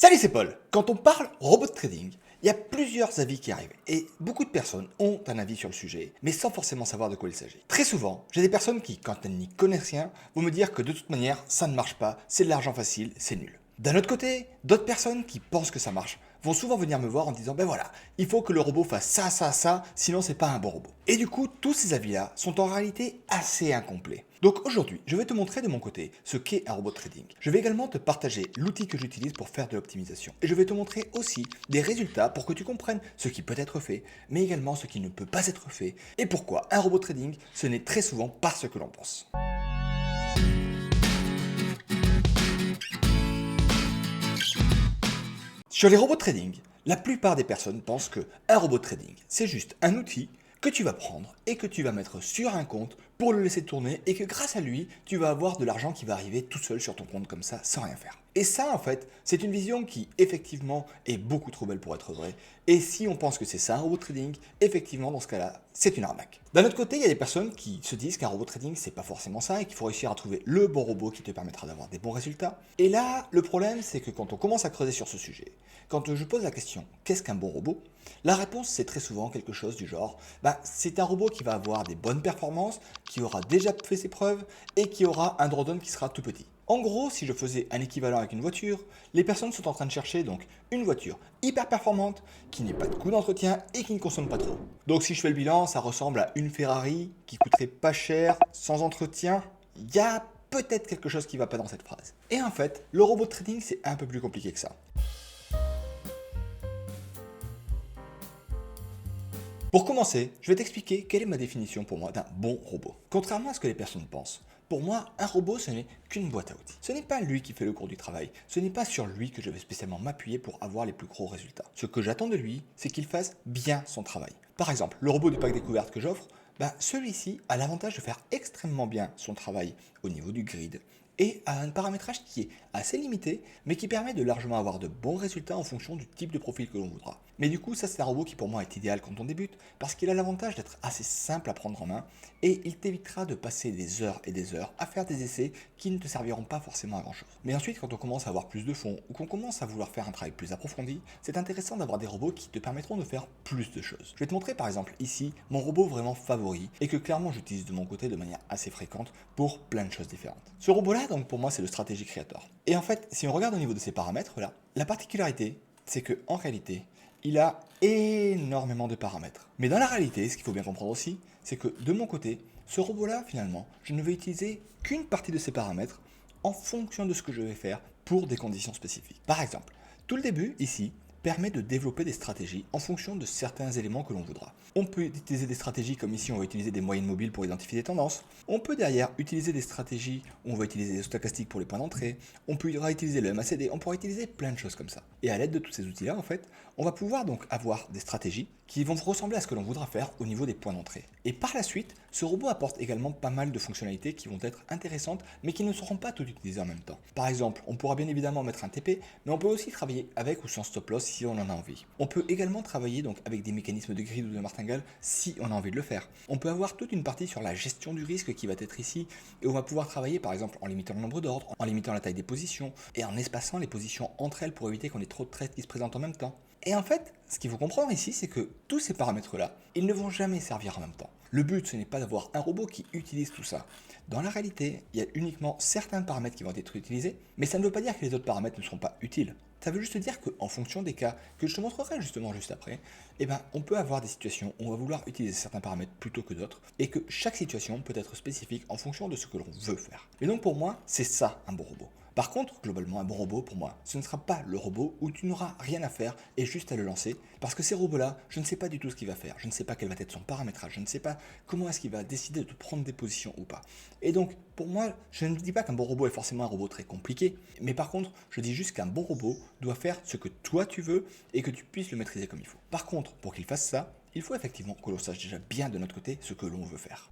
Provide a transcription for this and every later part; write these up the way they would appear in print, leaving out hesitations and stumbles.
Salut, c'est Paul. Quand on parle robot trading, il y a plusieurs avis qui arrivent et beaucoup de personnes ont un avis sur le sujet, mais sans forcément savoir de quoi il s'agit. Très souvent, j'ai des personnes qui, quand elles n'y connaissent rien, vont me dire que de toute manière, ça ne marche pas, c'est de l'argent facile, c'est nul. D'un autre côté, d'autres personnes qui pensent que ça marche vont souvent venir me voir en me disant ben voilà, il faut que le robot fasse ça, ça, ça, sinon c'est pas un bon robot. Et du coup, tous ces avis-là sont en réalité assez incomplets. Donc aujourd'hui, je vais te montrer de mon côté ce qu'est un robot trading. Je vais également te partager l'outil que j'utilise pour faire de l'optimisation. Et je vais te montrer aussi des résultats pour que tu comprennes ce qui peut être fait, mais également ce qui ne peut pas être fait, et pourquoi un robot trading, ce n'est très souvent pas ce que l'on pense. Sur les robots trading, la plupart des personnes pensent que un robot trading, c'est juste un outil que tu vas prendre et que tu vas mettre sur un compte pour le laisser tourner et que grâce à lui, tu vas avoir de l'argent qui va arriver tout seul sur ton compte comme ça, sans rien faire. Et ça, en fait, c'est une vision qui, effectivement, est beaucoup trop belle pour être vraie. Et si on pense que c'est ça un robot trading, effectivement, dans ce cas-là, c'est une arnaque. D'un autre côté, il y a des personnes qui se disent qu'un robot trading, c'est pas forcément ça et qu'il faut réussir à trouver le bon robot qui te permettra d'avoir des bons résultats. Et là, le problème, c'est que quand on commence à creuser sur ce sujet, quand je pose la question, qu'est-ce qu'un bon robot? La réponse, c'est très souvent quelque chose du genre, c'est un robot qui va avoir des bonnes performances, qui aura déjà fait ses preuves et qui aura un drawdown qui sera tout petit. En gros, si je faisais un équivalent avec une voiture, les personnes sont en train de chercher donc une voiture hyper performante, qui n'ait pas de coût d'entretien et qui ne consomme pas trop. Donc si je fais le bilan, ça ressemble à une Ferrari qui coûterait pas cher, sans entretien. Il y a peut-être quelque chose qui ne va pas dans cette phrase. Et en fait, le robot de trading, c'est un peu plus compliqué que ça. Pour commencer, je vais t'expliquer quelle est ma définition pour moi d'un bon robot. Contrairement à ce que les personnes pensent, pour moi, un robot, ce n'est qu'une boîte à outils. Ce n'est pas lui qui fait le cours du travail, ce n'est pas sur lui que je vais spécialement m'appuyer pour avoir les plus gros résultats. Ce que j'attends de lui, c'est qu'il fasse bien son travail. Par exemple, le robot du pack découverte que j'offre, celui-ci a l'avantage de faire extrêmement bien son travail au niveau du grid et a un paramétrage qui est assez limité, mais qui permet de largement avoir de bons résultats en fonction du type de profil que l'on voudra. Mais du coup, ça c'est un robot qui pour moi est idéal quand on débute, parce qu'il a l'avantage d'être assez simple à prendre en main, et il t'évitera de passer des heures et des heures à faire des essais qui ne te serviront pas forcément à grand chose. Mais ensuite, quand on commence à avoir plus de fonds, ou qu'on commence à vouloir faire un travail plus approfondi, c'est intéressant d'avoir des robots qui te permettront de faire plus de choses. Je vais te montrer par exemple ici mon robot vraiment favori, et que clairement j'utilise de mon côté de manière assez fréquente pour plein de choses différentes. Ce robot-là, donc pour moi, c'est le Strategy Creator. Et en fait, si on regarde au niveau de ces paramètres-là, la particularité, c'est que en réalité, il a énormément de paramètres. Mais dans la réalité, ce qu'il faut bien comprendre aussi, c'est que de mon côté, ce robot-là, finalement, je ne vais utiliser qu'une partie de ces paramètres en fonction de ce que je vais faire pour des conditions spécifiques. Par exemple, tout le début, ici, permet de développer des stratégies en fonction de certains éléments que l'on voudra. On peut utiliser des stratégies comme ici on va utiliser des moyennes mobiles pour identifier des tendances. On peut derrière utiliser des stratégies où on va utiliser des stochastiques pour les points d'entrée. On pourra utiliser le MACD, on pourra utiliser plein de choses comme ça. Et à l'aide de tous ces outils-là, en fait, on va pouvoir donc avoir des stratégies qui vont ressembler à ce que l'on voudra faire au niveau des points d'entrée. Et par la suite, ce robot apporte également pas mal de fonctionnalités qui vont être intéressantes, mais qui ne seront pas toutes utilisées en même temps. Par exemple, on pourra bien évidemment mettre un TP, mais on peut aussi travailler avec ou sans stop loss si on en a envie. On peut également travailler donc avec des mécanismes de grid ou de martingale si on a envie de le faire. On peut avoir toute une partie sur la gestion du risque qui va être ici, et on va pouvoir travailler par exemple en limitant le nombre d'ordres, en limitant la taille des positions, et en espaçant les positions entre elles pour éviter qu'on ait trop de trades qui se présentent en même temps. Et en fait, ce qu'il faut comprendre ici, c'est que tous ces paramètres-là, ils ne vont jamais servir en même temps. Le but, ce n'est pas d'avoir un robot qui utilise tout ça. Dans la réalité, il y a uniquement certains paramètres qui vont être utilisés, mais ça ne veut pas dire que les autres paramètres ne seront pas utiles. Ça veut juste dire qu'en fonction des cas, que je te montrerai justement juste après, on peut avoir des situations où on va vouloir utiliser certains paramètres plutôt que d'autres, et que chaque situation peut être spécifique en fonction de ce que l'on veut faire. Et donc pour moi, c'est ça un bon robot. Par contre, globalement, un bon robot, pour moi, ce ne sera pas le robot où tu n'auras rien à faire et juste à le lancer. Parce que ces robots-là, je ne sais pas du tout ce qu'il va faire. Je ne sais pas quel va être son paramétrage. Je ne sais pas comment est-ce qu'il va décider de prendre des positions ou pas. Et donc, pour moi, je ne dis pas qu'un bon robot est forcément un robot très compliqué. Mais par contre, je dis juste qu'un bon robot doit faire ce que toi tu veux et que tu puisses le maîtriser comme il faut. Par contre, pour qu'il fasse ça, il faut effectivement que l'on sache déjà bien de notre côté ce que l'on veut faire.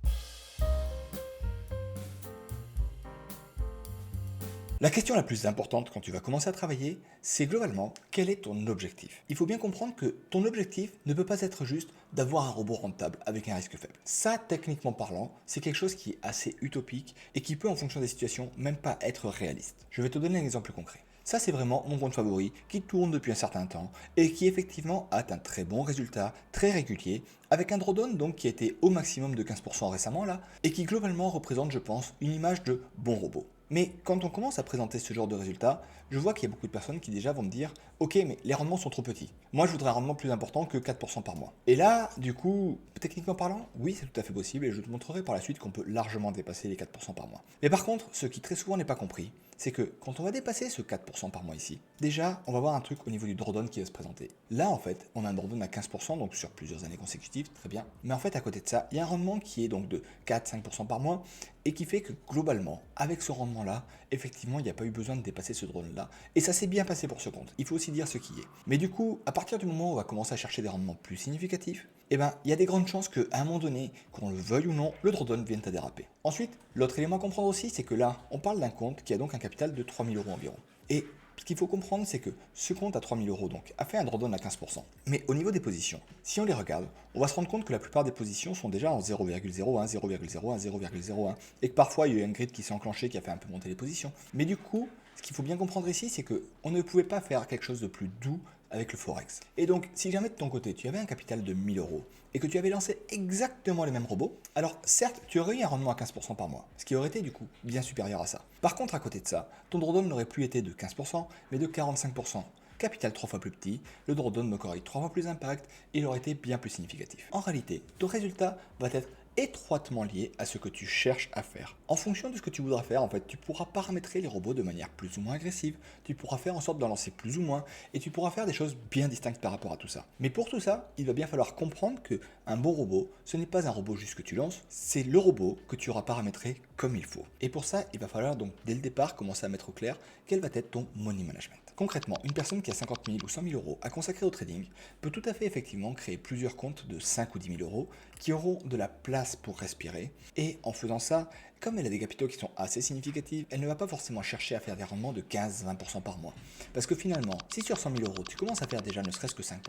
La question la plus importante quand tu vas commencer à travailler, c'est globalement quel est ton objectif. Il faut bien comprendre que ton objectif ne peut pas être juste d'avoir un robot rentable avec un risque faible. Ça, techniquement parlant, c'est quelque chose qui est assez utopique et qui peut, en fonction des situations, même pas être réaliste. Je vais te donner un exemple concret. Ça, c'est vraiment mon compte favori qui tourne depuis un certain temps et qui effectivement a un très bon résultat, très régulier, avec un drawdown donc qui a été au maximum de 15% récemment là, et qui globalement représente, je pense, une image de bon robot. Mais quand on commence à présenter ce genre de résultats, je vois qu'il y a beaucoup de personnes qui déjà vont me dire ok, mais les rendements sont trop petits. Moi, je voudrais un rendement plus important que 4% par mois. Et là, du coup, techniquement parlant, oui, c'est tout à fait possible et je te montrerai par la suite qu'on peut largement dépasser les 4% par mois. Mais par contre, ce qui très souvent n'est pas compris, c'est que quand on va dépasser ce 4% par mois ici, déjà, on va voir un truc au niveau du drawdown qui va se présenter. Là, en fait, on a un drawdown à 15%, donc sur plusieurs années consécutives, très bien. Mais en fait, à côté de ça, il y a un rendement qui est donc de 4-5% par mois et qui fait que globalement, avec ce rendement-là, effectivement, il n'y a pas eu besoin de dépasser ce drawdown-là. Et ça s'est bien passé pour ce compte. Il faut aussi dire ce qui est. Mais du coup, à partir du moment où on va commencer à chercher des rendements plus significatifs, eh ben, il y a des grandes chances qu'à un moment donné, qu'on le veuille ou non, le drawdown vienne à déraper. Ensuite, l'autre élément à comprendre aussi, c'est que là, on parle d'un compte qui a donc un capital de 3 000 € environ. Et ce qu'il faut comprendre, c'est que ce compte à 3 000 € donc, a fait un drawdown à 15%. Mais au niveau des positions, si on les regarde, on va se rendre compte que la plupart des positions sont déjà en 0,01, 0,01, 0,01, et que parfois il y a eu un grid qui s'est enclenché qui a fait un peu monter les positions. Mais du coup, ce qu'il faut bien comprendre ici, c'est qu'on ne pouvait pas faire quelque chose de plus doux avec le Forex. Et donc, si jamais de ton côté, tu avais un capital de 1 000 € et que tu avais lancé exactement les mêmes robots, alors certes, tu aurais eu un rendement à 15% par mois, ce qui aurait été du coup bien supérieur à ça. Par contre, à côté de ça, ton drawdown n'aurait plus été de 15%, mais de 45%. Capital 3 fois plus petit, le drawdown donc aurait eu 3 fois plus d'impact et il aurait été bien plus significatif. En réalité, ton résultat va être étroitement lié à ce que tu cherches à faire. En fonction de ce que tu voudras faire, en fait, tu pourras paramétrer les robots de manière plus ou moins agressive, tu pourras faire en sorte d'en lancer plus ou moins, et tu pourras faire des choses bien distinctes par rapport à tout ça. Mais pour tout ça, il va bien falloir comprendre que un bon robot, ce n'est pas un robot juste que tu lances, c'est le robot que tu auras paramétré comme il faut. Et pour ça, il va falloir donc dès le départ commencer à mettre au clair quel va être ton money management. Concrètement, une personne qui a 50 000 ou 100 000 € à consacrer au trading peut tout à fait effectivement créer plusieurs comptes de 5 ou 10 000 € qui auront de la place pour respirer. Et en faisant ça, comme elle a des capitaux qui sont assez significatifs, elle ne va pas forcément chercher à faire des rendements de 15-20% par mois. Parce que finalement, si sur 100 000 € tu commences à faire déjà ne serait-ce que 5%,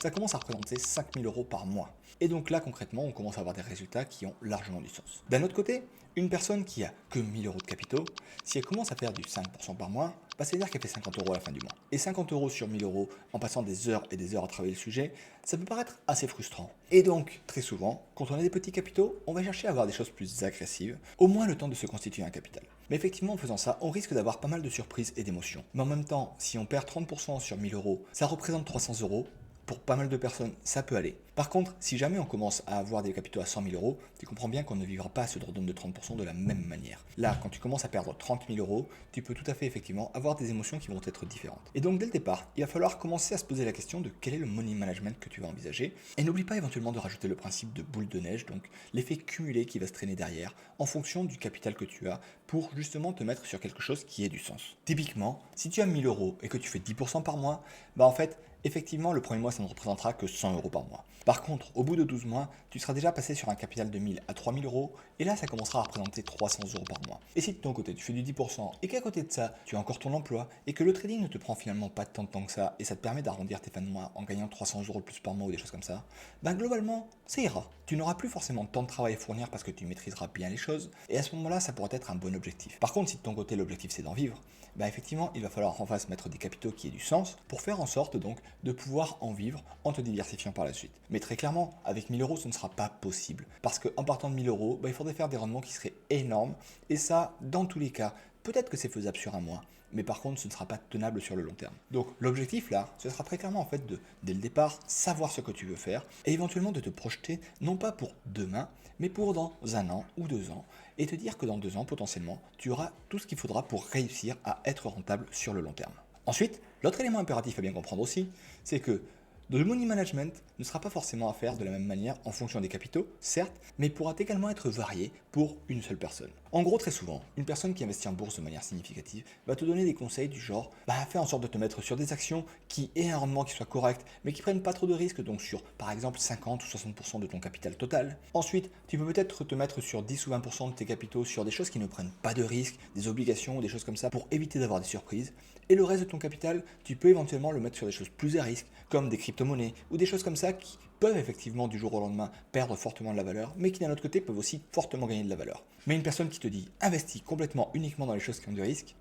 ça commence à représenter 5 000 € par mois. Et donc là, concrètement, on commence à avoir des résultats qui ont largement du sens. D'un autre côté, une personne qui a que 1 000 € de capitaux, si elle commence à faire du 5% par mois, bah, c'est-à-dire qu'elle fait 50 € à la fin du mois. Et 50 € sur 1 000 € en passant des heures et des heures à travailler le sujet, ça peut paraître assez frustrant. Et donc, très souvent, quand on a des petits capitaux, on va chercher à avoir des choses plus agressives, au moins le temps de se constituer un capital. Mais effectivement, en faisant ça, on risque d'avoir pas mal de surprises et d'émotions. Mais en même temps, si on perd 30% sur 1 000 €, ça représente 300 €. Pour pas mal de personnes, ça peut aller. Par contre, si jamais on commence à avoir des capitaux à 100 000 €, tu comprends bien qu'on ne vivra pas ce drawdown de 30% de la même manière. Là, quand tu commences à perdre 30 000 €, tu peux tout à fait effectivement avoir des émotions qui vont être différentes. Et donc dès le départ, il va falloir commencer à se poser la question de quel est le money management que tu vas envisager. Et n'oublie pas éventuellement de rajouter le principe de boule de neige, donc l'effet cumulé qui va se traîner derrière en fonction du capital que tu as pour justement te mettre sur quelque chose qui ait du sens. Typiquement, si tu as 1 000 € et que tu fais 10% par mois, bah en fait, effectivement, le premier mois, ça ne représentera que 100 € par mois. Par contre, au bout de 12 mois, tu seras déjà passé sur un capital de 1 000 à 3 000 €, et là, ça commencera à représenter 300 € par mois. Et si de ton côté, tu fais du 10%, et qu'à côté de ça, tu as encore ton emploi, et que le trading ne te prend finalement pas tant de temps que ça, et ça te permet d'arrondir tes fins de mois en gagnant 300 € de plus par mois ou des choses comme ça, ben globalement, ça ira. Tu n'auras plus forcément tant de travail à fournir parce que tu maîtriseras bien les choses, et à ce moment-là, ça pourrait être un bon objectif. Par contre, si de ton côté, l'objectif c'est d'en vivre, bah effectivement, il va falloir en face mettre des capitaux qui aient du sens pour faire en sorte donc de pouvoir en vivre en te diversifiant par la suite. Mais très clairement, avec 1 000 € ce ne sera pas possible parce qu'en partant de 1 000 €, bah, il faudrait faire des rendements qui seraient énormes et ça, dans tous les cas, peut-être que c'est faisable sur un mois, mais par contre ce ne sera pas tenable sur le long terme. Donc l'objectif là, ce sera très clairement en fait de, dès le départ, savoir ce que tu veux faire et éventuellement de te projeter, non pas pour demain, mais pour dans 1 an ou 2 ans, et te dire que dans 2 ans, potentiellement, tu auras tout ce qu'il faudra pour réussir à être rentable sur le long terme. Ensuite, l'autre élément impératif à bien comprendre aussi, c'est que le money management ne sera pas forcément à faire de la même manière en fonction des capitaux, certes, mais pourra également être varié pour une seule personne. En gros, très souvent, une personne qui investit en bourse de manière significative va te donner des conseils du genre fais en sorte de te mettre sur des actions qui aient un rendement qui soit correct, mais qui prennent pas trop de risques, donc sur par exemple 50 ou 60% de ton capital total. Ensuite, tu peux peut-être te mettre sur 10 ou 20% de tes capitaux sur des choses qui ne prennent pas de risques, des obligations ou des choses comme ça pour éviter d'avoir des surprises. Et le reste de ton capital, tu peux éventuellement le mettre sur des choses plus à risque, comme des crypto-monnaies ou des choses comme ça qui peuvent effectivement du jour au lendemain perdre fortement de la valeur, mais qui d'un autre côté peuvent aussi fortement gagner de la valeur. Mais une personne qui te dit investis complètement uniquement dans les choses qui ont du risque,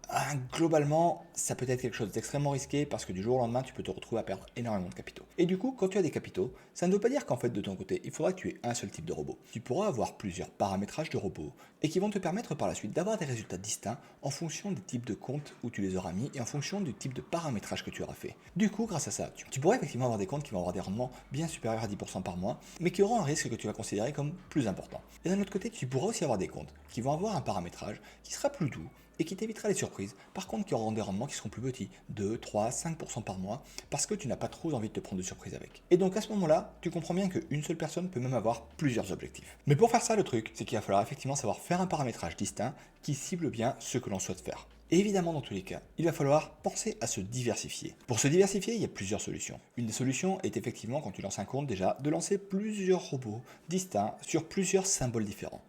Globalement, ça peut être quelque chose d'extrêmement risqué parce que du jour au lendemain, tu peux te retrouver à perdre énormément de capitaux. Et du coup, quand tu as des capitaux, ça ne veut pas dire qu'en fait, de ton côté, il faudra que tu aies un seul type de robot. Tu pourras avoir plusieurs paramétrages de robots et qui vont te permettre par la suite d'avoir des résultats distincts en fonction des types de comptes où tu les auras mis et en fonction du type de paramétrage que tu auras fait. Du coup, grâce à ça, tu pourras effectivement avoir des comptes qui vont avoir des rendements bien supérieurs à 10% par mois, mais qui auront un risque que tu vas considérer comme plus important. Et d'un autre côté, tu pourras aussi avoir des comptes qui vont avoir un paramétrage qui sera plus doux et qui t'évitera les surprises, par contre qui auront des rendements qui seront plus petits, 2, 3, 5% par mois, parce que tu n'as pas trop envie de te prendre de surprises avec. Et donc à ce moment-là, tu comprends bien qu'une seule personne peut même avoir plusieurs objectifs. Mais pour faire ça, le truc, c'est qu'il va falloir effectivement savoir faire un paramétrage distinct qui cible bien ce que l'on souhaite faire. Et évidemment, dans tous les cas, il va falloir penser à se diversifier. Pour se diversifier, il y a plusieurs solutions. Une des solutions est effectivement, quand tu lances un compte déjà, de lancer plusieurs robots distincts sur plusieurs symboles différents.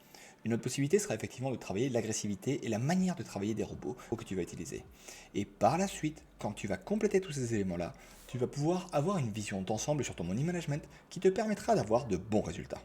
Une autre possibilité sera effectivement de travailler l'agressivité et la manière de travailler des robots que tu vas utiliser. Et par la suite, quand tu vas compléter tous ces éléments-là, tu vas pouvoir avoir une vision d'ensemble sur ton money management qui te permettra d'avoir de bons résultats.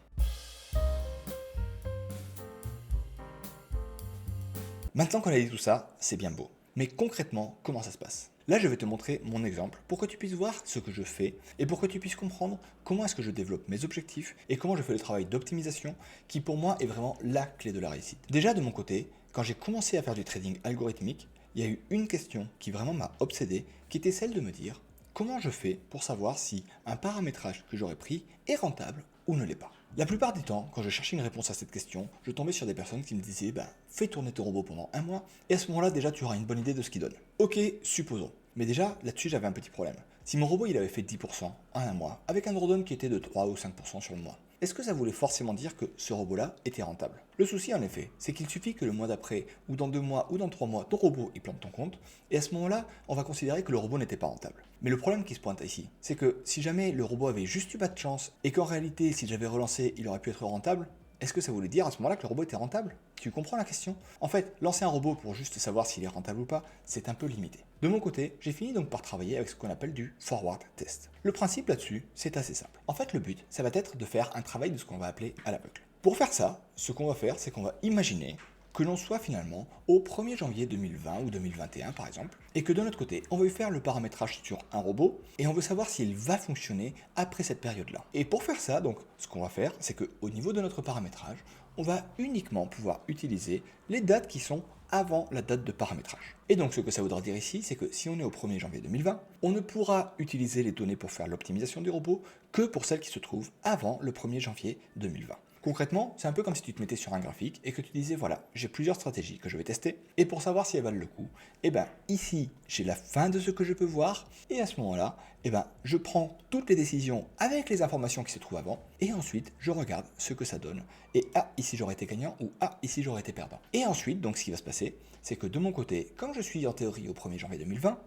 Maintenant qu'on a dit tout ça, c'est bien beau. Mais concrètement, comment ça se passe? Là, je vais te montrer mon exemple pour que tu puisses voir ce que je fais et pour que tu puisses comprendre comment est-ce que je développe mes objectifs et comment je fais le travail d'optimisation qui pour moi est vraiment la clé de la réussite. Déjà de mon côté, quand j'ai commencé à faire du trading algorithmique, il y a eu une question qui vraiment m'a obsédé, qui était celle de me dire comment je fais pour savoir si un paramétrage que j'aurais pris est rentable ou ne l'est pas. La plupart du temps, quand je cherchais une réponse à cette question, je tombais sur des personnes qui me disaient fais tourner ton robot pendant un mois et à ce moment-là déjà tu auras une bonne idée de ce qu'il donne. Ok, supposons. Mais déjà là-dessus j'avais un petit problème. Si mon robot il avait fait 10% en un mois, avec un drawdown qui était de 3 ou 5% sur le mois, est-ce que ça voulait forcément dire que ce robot-là était rentable? Le souci en effet, c'est qu'il suffit que le mois d'après, ou dans 2 mois, ou dans 3 mois, ton robot il plante ton compte, et à ce moment-là, on va considérer que le robot n'était pas rentable. Mais le problème qui se pointe ici, c'est que si jamais le robot avait juste eu pas de chance, et qu'en réalité, si j'avais relancé, il aurait pu être rentable, est-ce que ça voulait dire à ce moment-là que le robot était rentable? Tu comprends la question? En fait, lancer un robot pour juste savoir s'il est rentable ou pas, c'est un peu limité. De mon côté, j'ai fini donc par travailler avec ce qu'on appelle du forward test. Le principe là-dessus, c'est assez simple. En fait, le but, ça va être de faire un travail de ce qu'on va appeler à l'aveugle. Pour faire ça, ce qu'on va faire, c'est qu'on va imaginer que l'on soit finalement au 1er janvier 2020 ou 2021 par exemple, et que de notre côté, on veut faire le paramétrage sur un robot, et on veut savoir s'il va fonctionner après cette période-là. Et pour faire ça, donc, ce qu'on va faire, c'est qu'au niveau de notre paramétrage, on va uniquement pouvoir utiliser les dates qui sont avant la date de paramétrage. Et donc ce que ça voudra dire ici, c'est que si on est au 1er janvier 2020, on ne pourra utiliser les données pour faire l'optimisation du robot que pour celles qui se trouvent avant le 1er janvier 2020. Concrètement, c'est un peu comme si tu te mettais sur un graphique et que tu disais voilà, j'ai plusieurs stratégies que je vais tester et pour savoir si elles valent le coup, ici j'ai la fin de ce que je peux voir et à ce moment-là, je prends toutes les décisions avec les informations qui se trouvent avant et ensuite je regarde ce que ça donne et ici j'aurais été gagnant ou ici j'aurais été perdant. Et ensuite, donc ce qui va se passer, c'est que de mon côté, comme je suis en théorie au 1er janvier 2020,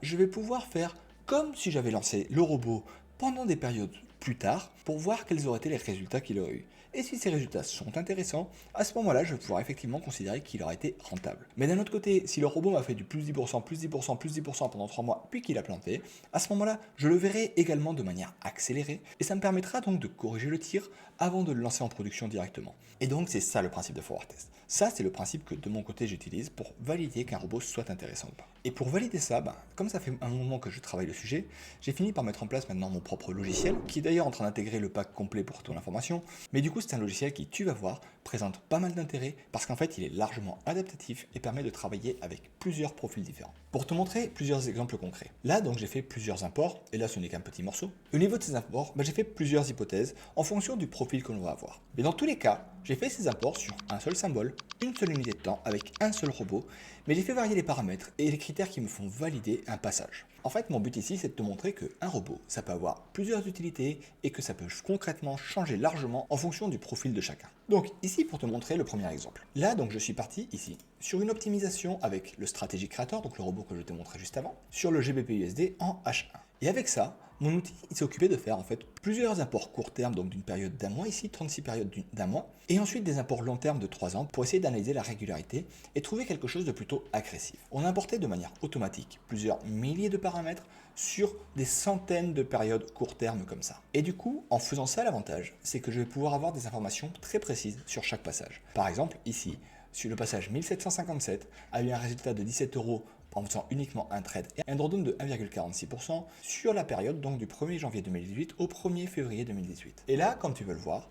je vais pouvoir faire comme si j'avais lancé le robot pendant des périodes plus tard pour voir quels auraient été les résultats qu'il aurait eu. Et si ces résultats sont intéressants, à ce moment-là, je vais pouvoir effectivement considérer qu'il aura été rentable. Mais d'un autre côté, si le robot m'a fait du plus 10%, plus 10%, plus 10% pendant 3 mois, puis qu'il a planté, à ce moment-là, je le verrai également de manière accélérée, et ça me permettra donc de corriger le tir avant de le lancer en production directement. Et donc c'est ça le principe de forward test. Ça, c'est le principe que de mon côté j'utilise pour valider qu'un robot soit intéressant ou pas. Et pour valider ça, comme ça fait un moment que je travaille le sujet, j'ai fini par mettre en place maintenant mon propre logiciel, qui est d'ailleurs en train d'intégrer le pack complet pour ton information. Mais du coup, c'est un logiciel qui, tu vas voir, présente pas mal d'intérêt parce qu'en fait, il est largement adaptatif et permet de travailler avec plusieurs profils différents. Pour te montrer plusieurs exemples concrets. Là, donc, j'ai fait plusieurs imports, et là, ce n'est qu'un petit morceau. Au niveau de ces imports, j'ai fait plusieurs hypothèses en fonction du profil que l'on va avoir. Mais dans tous les cas, j'ai fait ces imports sur un seul symbole, une seule unité de temps, avec un seul robot, mais j'ai fait varier les paramètres et les critères qui me font valider un passage. En fait, mon but ici, c'est de te montrer qu'un robot, ça peut avoir plusieurs utilités et que ça peut concrètement changer largement en fonction du profil de chacun. Donc ici, pour te montrer le premier exemple. Là, donc, je suis parti ici sur une optimisation avec le Strategy Creator, donc le robot que je t'ai montré juste avant, sur le GBP/USD en H1. Et avec ça, mon outil s'est occupé de faire en fait plusieurs imports court terme, donc d'une période d'un mois ici, 36 périodes d'un mois, et ensuite des imports long terme de 3 ans pour essayer d'analyser la régularité et trouver quelque chose de plutôt agressif. On a importé de manière automatique plusieurs milliers de paramètres sur des centaines de périodes court terme comme ça. Et du coup, en faisant ça, l'avantage, c'est que je vais pouvoir avoir des informations très précises sur chaque passage. Par exemple, ici, sur le passage 1757, a eu un résultat de 17 euros en faisant uniquement un trade et un drawdown de 1,46% sur la période donc du 1er janvier 2018 au 1er février 2018. Et là, comme tu veux le voir,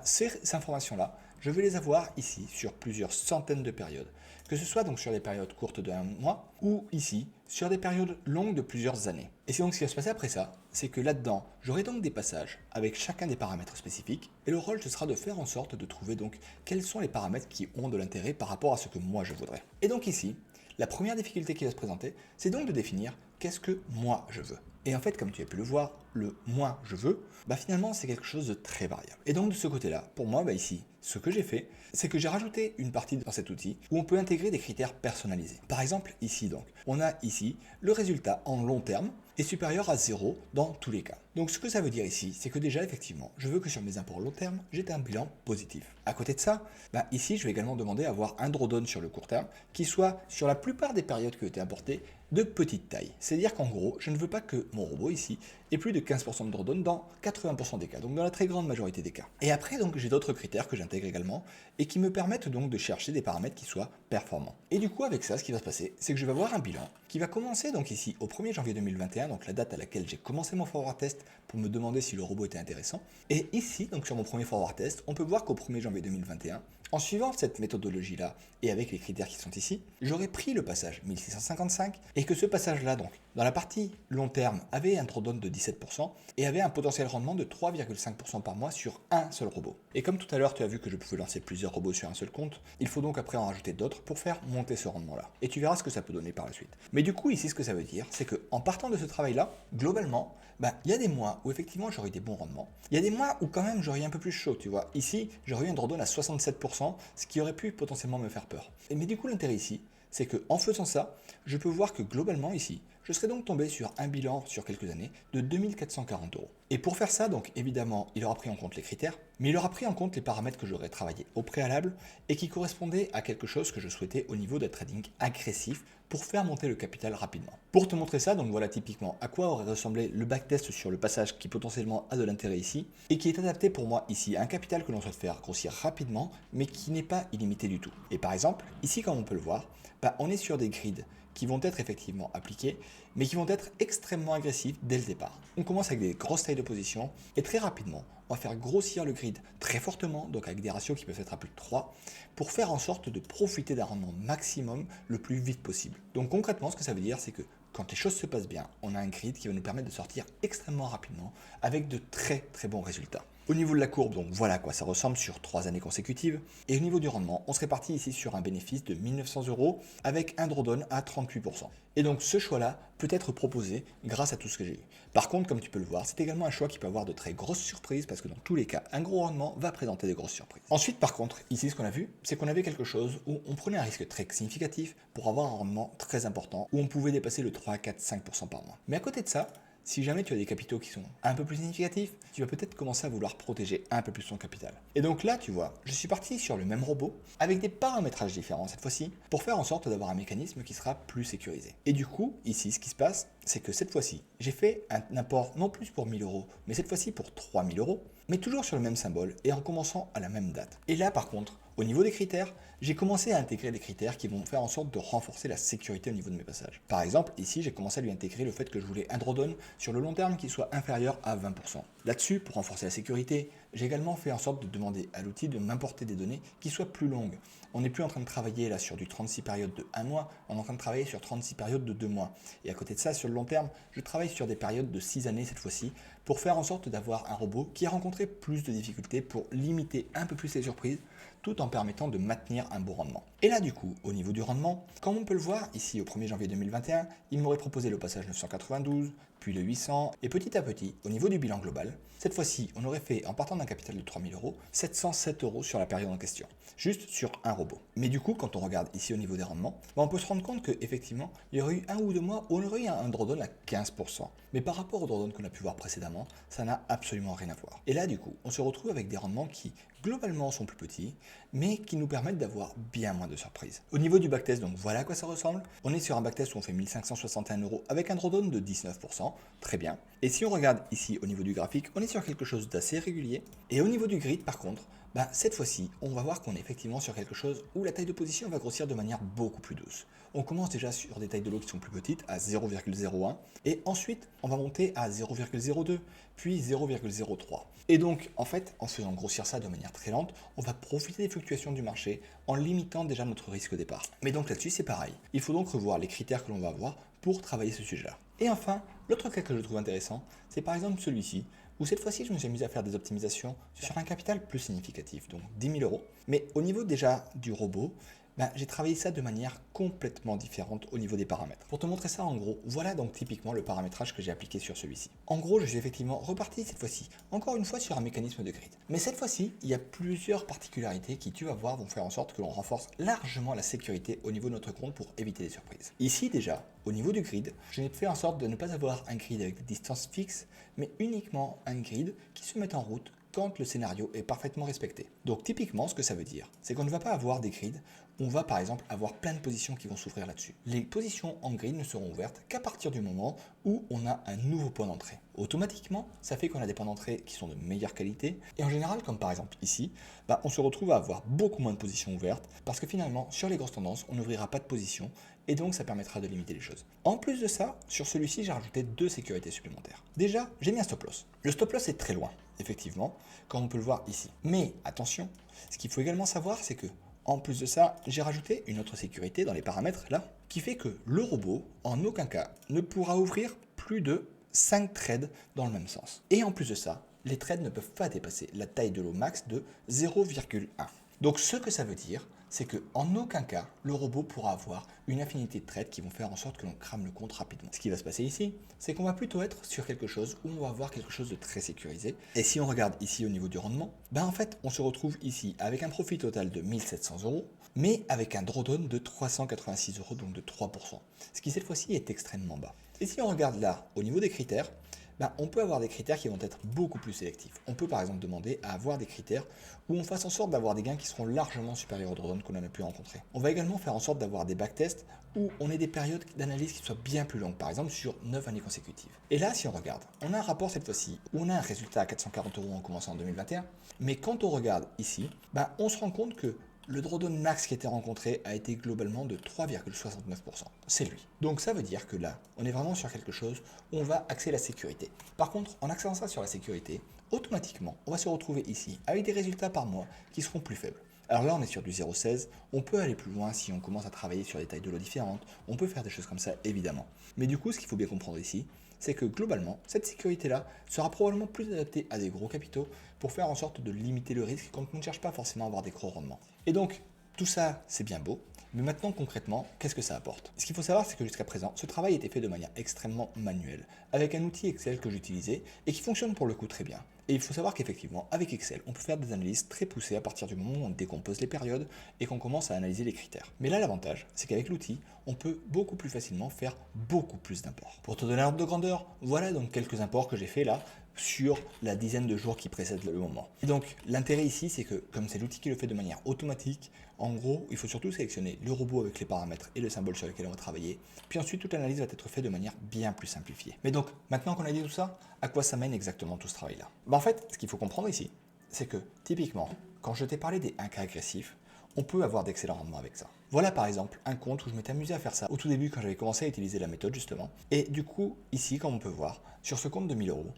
ces informations-là, je vais les avoir ici sur plusieurs centaines de périodes, que ce soit donc sur des périodes courtes de 1 mois ou ici sur des périodes longues de plusieurs années. Et c'est donc ce qui va se passer après ça, c'est que là-dedans, j'aurai donc des passages avec chacun des paramètres spécifiques et le rôle ce sera de faire en sorte de trouver donc quels sont les paramètres qui ont de l'intérêt par rapport à ce que moi je voudrais. Et donc ici, la première difficulté qui va se présenter, c'est donc de définir qu'est-ce que moi je veux. Et en fait, comme tu as pu le voir, le moi je veux, finalement c'est quelque chose de très variable. Et donc de ce côté-là, pour moi ici, ce que j'ai fait, c'est que j'ai rajouté une partie dans cet outil où on peut intégrer des critères personnalisés. Par exemple, ici donc, on a ici le résultat en long terme est supérieur à 0 dans tous les cas. Donc ce que ça veut dire ici, c'est que déjà effectivement, je veux que sur mes imports long terme, j'ai un bilan positif. À côté de ça, ici je vais également demander à avoir un drawdown sur le court terme qui soit sur la plupart des périodes qui ont été importées de petite taille. C'est-à-dire qu'en gros, je ne veux pas que mon robot ici ait plus de 15% de drawdown dans 80% des cas, donc dans la très grande majorité des cas. Et après, donc, j'ai d'autres critères que j'intègre également et qui me permettent donc de chercher des paramètres qui soient performants. Et du coup, avec ça, ce qui va se passer, c'est que je vais avoir un bilan qui va commencer donc ici au 1er janvier 2021, donc la date à laquelle j'ai commencé mon forward test pour me demander si le robot était intéressant. Et ici, donc sur mon premier forward test, on peut voir qu'au 1er janvier 2021, en suivant cette méthodologie-là et avec les critères qui sont ici, j'aurais pris le passage 1655 et que ce passage-là, donc, dans la partie long terme, avait un drawdown de 17% et avait un potentiel rendement de 3,5% par mois sur un seul robot. Et comme tout à l'heure, tu as vu que je pouvais lancer plusieurs robots sur un seul compte, il faut donc après en rajouter d'autres pour faire monter ce rendement-là. Et tu verras ce que ça peut donner par la suite. Mais du coup, ici, ce que ça veut dire, c'est qu'en partant de ce travail-là, globalement, il y a des mois où effectivement j'aurais des bons rendements. Il y a des mois où quand même j'aurais un peu plus chaud, tu vois. Ici, j'aurais eu un drawdown à 67%, ce qui aurait pu potentiellement me faire peur. Mais du coup, l'intérêt ici, c'est qu'en faisant ça, je peux voir que globalement ici, je serais donc tombé sur un bilan sur quelques années de 2440 euros. Et pour faire ça, donc évidemment, il aura pris en compte les critères, mais il aura pris en compte les paramètres que j'aurais travaillé au préalable et qui correspondaient à quelque chose que je souhaitais au niveau d'un trading agressif pour faire monter le capital rapidement. Pour te montrer ça, donc voilà typiquement à quoi aurait ressemblé le backtest sur le passage qui potentiellement a de l'intérêt ici et qui est adapté pour moi ici à un capital que l'on souhaite faire grossir rapidement mais qui n'est pas illimité du tout. Et par exemple, ici comme on peut le voir, on est sur des grids qui vont être effectivement appliqués, mais qui vont être extrêmement agressifs dès le départ. On commence avec des grosses tailles de position, et très rapidement, on va faire grossir le grid très fortement, donc avec des ratios qui peuvent être à plus de 3, pour faire en sorte de profiter d'un rendement maximum le plus vite possible. Donc concrètement, ce que ça veut dire, c'est que quand les choses se passent bien, on a un grid qui va nous permettre de sortir extrêmement rapidement, avec de très très bons résultats. Au niveau de la courbe, donc voilà à quoi ça ressemble sur 3 années consécutives. Et au niveau du rendement, on serait parti ici sur un bénéfice de 1900 euros avec un drawdown à 38%. Et donc ce choix-là peut être proposé grâce à tout ce que j'ai eu. Par contre, comme tu peux le voir, c'est également un choix qui peut avoir de très grosses surprises parce que dans tous les cas, un gros rendement va présenter des grosses surprises. Ensuite, par contre, ici ce qu'on a vu, c'est qu'on avait quelque chose où on prenait un risque très significatif pour avoir un rendement très important, où on pouvait dépasser le 3, 4, 5% par mois. Mais à côté de ça, si jamais tu as des capitaux qui sont un peu plus significatifs, tu vas peut-être commencer à vouloir protéger un peu plus ton capital. Et donc là, tu vois, je suis parti sur le même robot, avec des paramétrages différents cette fois-ci, pour faire en sorte d'avoir un mécanisme qui sera plus sécurisé. Et du coup, ici, ce qui se passe, c'est que cette fois-ci, j'ai fait un import non plus pour 1000 euros, mais cette fois-ci pour 3000 euros, mais toujours sur le même symbole et en commençant à la même date. Et là, par contre, au niveau des critères, j'ai commencé à intégrer des critères qui vont faire en sorte de renforcer la sécurité au niveau de mes passages. Par exemple, ici, j'ai commencé à lui intégrer le fait que je voulais un drawdown sur le long terme qui soit inférieur à 20%. Là-dessus, pour renforcer la sécurité, j'ai également fait en sorte de demander à l'outil de m'importer des données qui soient plus longues. On n'est plus en train de travailler là sur du 36 périodes de 1 mois, on est en train de travailler sur 36 périodes de 2 mois. Et à côté de ça, sur le long terme, je travaille sur des périodes de 6 années cette fois-ci pour faire en sorte d'avoir un robot qui a rencontré plus de difficultés pour limiter un peu plus les surprises tout en permettant de maintenir un bon rendement. Et là du coup, au niveau du rendement, comme on peut le voir ici au 1er janvier 2021, il m'aurait proposé le passage 992, puis le 800, et petit à petit, au niveau du bilan global, cette fois-ci, on aurait fait, en partant d'un capital de 3000 euros, 707 euros sur la période en question, juste sur un robot. Mais du coup, quand on regarde ici au niveau des rendements, on peut se rendre compte qu'effectivement, il y aurait eu 1 ou 2 mois où on aurait eu un drawdown à 15%. Mais par rapport au drawdown qu'on a pu voir précédemment, ça n'a absolument rien à voir. Et là, du coup, on se retrouve avec des rendements qui, globalement, sont plus petits, mais qui nous permettent d'avoir bien moins de surprises. Au niveau du backtest, donc voilà à quoi ça ressemble. On est sur un backtest où on fait 1561 euros avec un drawdown de 19%, très bien. Et si on regarde ici au niveau du graphique, on est sur quelque chose d'assez régulier. Et au niveau du grid, par contre, Cette fois-ci, on va voir qu'on est effectivement sur quelque chose où la taille de position va grossir de manière beaucoup plus douce. On commence déjà sur des tailles de lot qui sont plus petites, à 0,01, et ensuite on va monter à 0,02, puis 0,03. Et donc, en fait, en faisant grossir ça de manière très lente, on va profiter des fluctuations du marché en limitant déjà notre risque au départ. Mais donc là-dessus, c'est pareil. Il faut donc revoir les critères que l'on va avoir pour travailler ce sujet-là. Et enfin, l'autre cas que je trouve intéressant, c'est par exemple celui-ci, où cette fois-ci, je me suis amusé à faire des optimisations sur un capital plus significatif, donc 10 000 euros. Mais au niveau déjà du robot, j'ai travaillé ça de manière complètement différente au niveau des paramètres. Pour te montrer ça en gros, voilà donc typiquement le paramétrage que j'ai appliqué sur celui-ci. En gros, je suis effectivement reparti cette fois-ci, encore une fois sur un mécanisme de grid. Mais cette fois-ci, il y a plusieurs particularités qui, tu vas voir, vont faire en sorte que l'on renforce largement la sécurité au niveau de notre compte pour éviter les surprises. Ici déjà, au niveau du grid, je n'ai fait en sorte de ne pas avoir un grid avec des distances fixes, mais uniquement un grid qui se met en route quand le scénario est parfaitement respecté. Donc typiquement, ce que ça veut dire, c'est qu'on ne va pas avoir des grids, on va par exemple avoir plein de positions qui vont s'ouvrir là-dessus. Les positions en grid ne seront ouvertes qu'à partir du moment où on a un nouveau point d'entrée. Automatiquement, ça fait qu'on a des points d'entrée qui sont de meilleure qualité, et en général, comme par exemple ici, on se retrouve à avoir beaucoup moins de positions ouvertes, parce que finalement, sur les grosses tendances, on n'ouvrira pas de position, et donc ça permettra de limiter les choses. En plus de ça, sur celui-ci, j'ai rajouté 2 sécurités supplémentaires. Déjà, j'ai mis un stop loss. Le stop loss est très loin, effectivement, comme on peut le voir ici. Mais attention, ce qu'il faut également savoir, c'est que en plus de ça, j'ai rajouté une autre sécurité dans les paramètres là, qui fait que le robot, en aucun cas, ne pourra ouvrir plus de 5 trades dans le même sens. Et en plus de ça, les trades ne peuvent pas dépasser la taille de lot max de 0,1. Donc ce que ça veut dire, c'est qu'en aucun cas, le robot pourra avoir une infinité de trades qui vont faire en sorte que l'on crame le compte rapidement. Ce qui va se passer ici, c'est qu'on va plutôt être sur quelque chose où on va avoir quelque chose de très sécurisé. Et si on regarde ici au niveau du rendement, en fait, on se retrouve ici avec un profit total de 1700 euros, mais avec un drawdown de 386 euros, donc de 3%. Ce qui cette fois-ci est extrêmement bas. Et si on regarde là, au niveau des critères, on peut avoir des critères qui vont être beaucoup plus sélectifs. On peut par exemple demander à avoir des critères où on fasse en sorte d'avoir des gains qui seront largement supérieurs au drawdown qu'on a pu rencontrer. On va également faire en sorte d'avoir des backtests où on ait des périodes d'analyse qui soient bien plus longues, par exemple sur 9 années consécutives. Et là, si on regarde, on a un rapport cette fois-ci où on a un résultat à 440 euros en commençant en 2021, mais quand on regarde ici, on se rend compte que le drawdown max qui a été rencontré a été globalement de 3,69%. C'est lui. Donc ça veut dire que là, on est vraiment sur quelque chose où on va axer la sécurité. Par contre, en axant ça sur la sécurité, automatiquement, on va se retrouver ici avec des résultats par mois qui seront plus faibles. Alors là, on est sur du 0,16. On peut aller plus loin si on commence à travailler sur des tailles de lot différentes. On peut faire des choses comme ça, évidemment. Mais du coup, ce qu'il faut bien comprendre ici, c'est que globalement, cette sécurité-là sera probablement plus adaptée à des gros capitaux pour faire en sorte de limiter le risque quand on ne cherche pas forcément à avoir des gros rendements. Et donc, tout ça, c'est bien beau, mais maintenant concrètement, qu'est-ce que ça apporte? Ce qu'il faut savoir, c'est que jusqu'à présent, ce travail était fait de manière extrêmement manuelle, avec un outil Excel que j'utilisais et qui fonctionne pour le coup très bien. Et il faut savoir qu'effectivement, avec Excel, on peut faire des analyses très poussées à partir du moment où on décompose les périodes et qu'on commence à analyser les critères. Mais là, l'avantage, c'est qu'avec l'outil, on peut beaucoup plus facilement faire beaucoup plus d'imports. Pour te donner un ordre de grandeur, voilà donc quelques imports que j'ai fait là sur la dizaine de jours qui précèdent le moment. Et donc, l'intérêt ici, c'est que comme c'est l'outil qui le fait de manière automatique, en gros, il faut surtout sélectionner le robot avec les paramètres et le symbole sur lequel on va travailler. Puis ensuite, toute l'analyse va être faite de manière bien plus simplifiée. Mais donc, maintenant qu'on a dit tout ça, à quoi ça mène exactement tout ce travail-là? En fait, ce qu'il faut comprendre ici, c'est que typiquement, quand je t'ai parlé des 1K agressifs, on peut avoir d'excellents rendements avec ça. Voilà par exemple un compte où je m'étais amusé à faire ça au tout début quand j'avais commencé à utiliser la méthode justement. Et du coup, ici, comme on peut voir, sur ce compte de 1000 euros,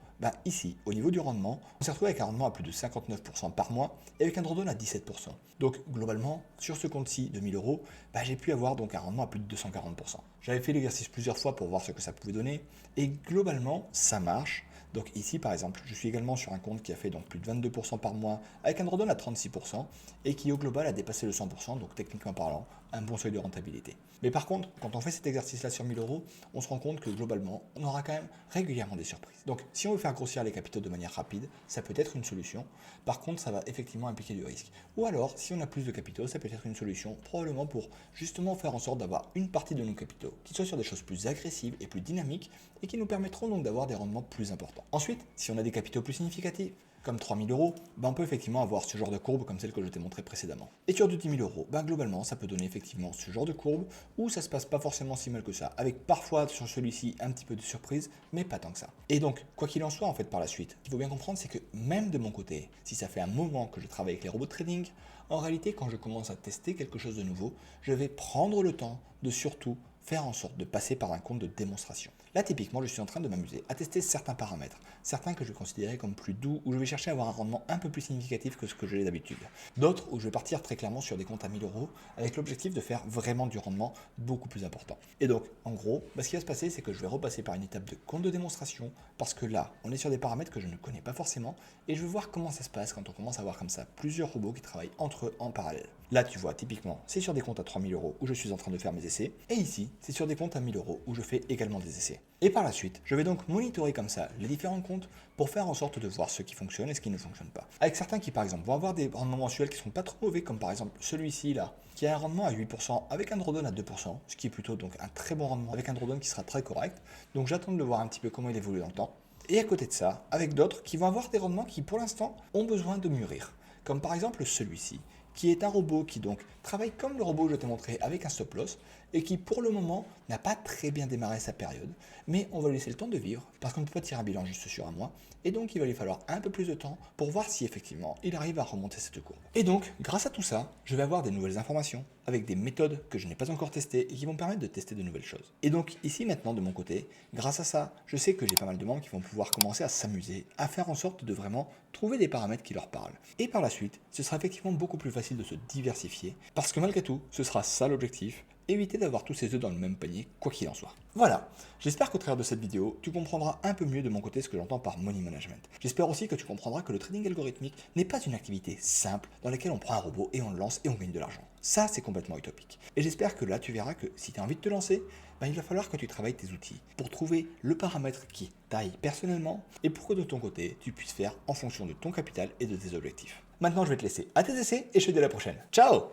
ici, au niveau du rendement, on s'est retrouvé avec un rendement à plus de 59% par mois et avec un drawdown à 17%. Donc globalement, sur ce compte-ci de 1000 euros, j'ai pu avoir donc un rendement à plus de 240%. J'avais fait l'exercice plusieurs fois pour voir ce que ça pouvait donner et globalement, ça marche. Donc ici par exemple, je suis également sur un compte qui a fait donc plus de 22% par mois avec un drawdown à 36% et qui au global a dépassé le 100%, donc techniquement parlant, un bon seuil de rentabilité. Mais par contre, quand on fait cet exercice-là sur 1000 euros, on se rend compte que globalement, on aura quand même régulièrement des surprises. Donc si on veut faire grossir les capitaux de manière rapide, ça peut être une solution. Par contre, ça va effectivement impliquer du risque. Ou alors, si on a plus de capitaux, ça peut être une solution probablement pour justement faire en sorte d'avoir une partie de nos capitaux qui soit sur des choses plus agressives et plus dynamiques et qui nous permettront donc d'avoir des rendements plus importants. Ensuite, si on a des capitaux plus significatifs, comme 3 000 euros, on peut effectivement avoir ce genre de courbe comme celle que je t'ai montrée précédemment. Et sur du 10 000 euros, globalement, ça peut donner effectivement ce genre de courbe où ça se passe pas forcément si mal que ça, avec parfois sur celui-ci un petit peu de surprise, mais pas tant que ça. Et donc, quoi qu'il en soit, en fait, par la suite, ce qu'il faut bien comprendre, c'est que même de mon côté, si ça fait un moment que je travaille avec les robots de trading, en réalité, quand je commence à tester quelque chose de nouveau, je vais prendre le temps de surtout faire en sorte de passer par un compte de démonstration. Là, typiquement, je suis en train de m'amuser à tester certains paramètres, certains que je vais considérer comme plus doux, où je vais chercher à avoir un rendement un peu plus significatif que ce que j'ai d'habitude. D'autres où je vais partir très clairement sur des comptes à 1000 euros, avec l'objectif de faire vraiment du rendement beaucoup plus important. Et donc, en gros, ce qui va se passer, c'est que je vais repasser par une étape de compte de démonstration, parce que là, on est sur des paramètres que je ne connais pas forcément, et je vais voir comment ça se passe quand on commence à avoir comme ça plusieurs robots qui travaillent entre eux en parallèle. Là, tu vois, typiquement, c'est sur des comptes à 3000 euros où je suis en train de faire mes essais, et ici, c'est sur des comptes à 1000 euros où je fais également des essais. Et par la suite, je vais donc monitorer comme ça les différents comptes pour faire en sorte de voir ce qui fonctionne et ce qui ne fonctionne pas. Avec certains qui, par exemple, vont avoir des rendements mensuels qui ne sont pas trop mauvais, comme par exemple celui-ci là, qui a un rendement à 8% avec un drawdown à 2%, ce qui est plutôt donc un très bon rendement avec un drawdown qui sera très correct. Donc j'attends de le voir un petit peu comment il évolue dans le temps. Et à côté de ça, avec d'autres qui vont avoir des rendements qui pour l'instant ont besoin de mûrir. Comme par exemple celui-ci, qui est un robot qui donc travaille comme le robot que je t'ai montré avec un stop loss et qui pour le moment n'a pas très bien démarré sa période, mais on va lui laisser le temps de vivre parce qu'on ne peut pas tirer un bilan juste sur un mois et donc il va lui falloir un peu plus de temps pour voir si effectivement il arrive à remonter cette courbe. Et donc grâce à tout ça, je vais avoir des nouvelles informations avec des méthodes que je n'ai pas encore testées et qui vont me permettre de tester de nouvelles choses. Et donc ici maintenant de mon côté, grâce à ça, je sais que j'ai pas mal de membres qui vont pouvoir commencer à s'amuser, à faire en sorte de vraiment trouver des paramètres qui leur parlent. Et par la suite, ce sera effectivement beaucoup plus facile de se diversifier parce que malgré tout, ce sera ça l'objectif, éviter d'avoir tous ses œufs dans le même panier, quoi qu'il en soit. Voilà, j'espère qu'au travers de cette vidéo, tu comprendras un peu mieux de mon côté ce que j'entends par money management. J'espère aussi que tu comprendras que le trading algorithmique n'est pas une activité simple dans laquelle on prend un robot et on le lance et on gagne de l'argent. Ça, c'est complètement utopique. Et j'espère que là, tu verras que si tu as envie de te lancer, il va falloir que tu travailles tes outils pour trouver le paramètre qui taille personnellement et pour que de ton côté, tu puisses faire en fonction de ton capital et de tes objectifs. Maintenant, je vais te laisser à tes essais et je te dis à la prochaine. Ciao!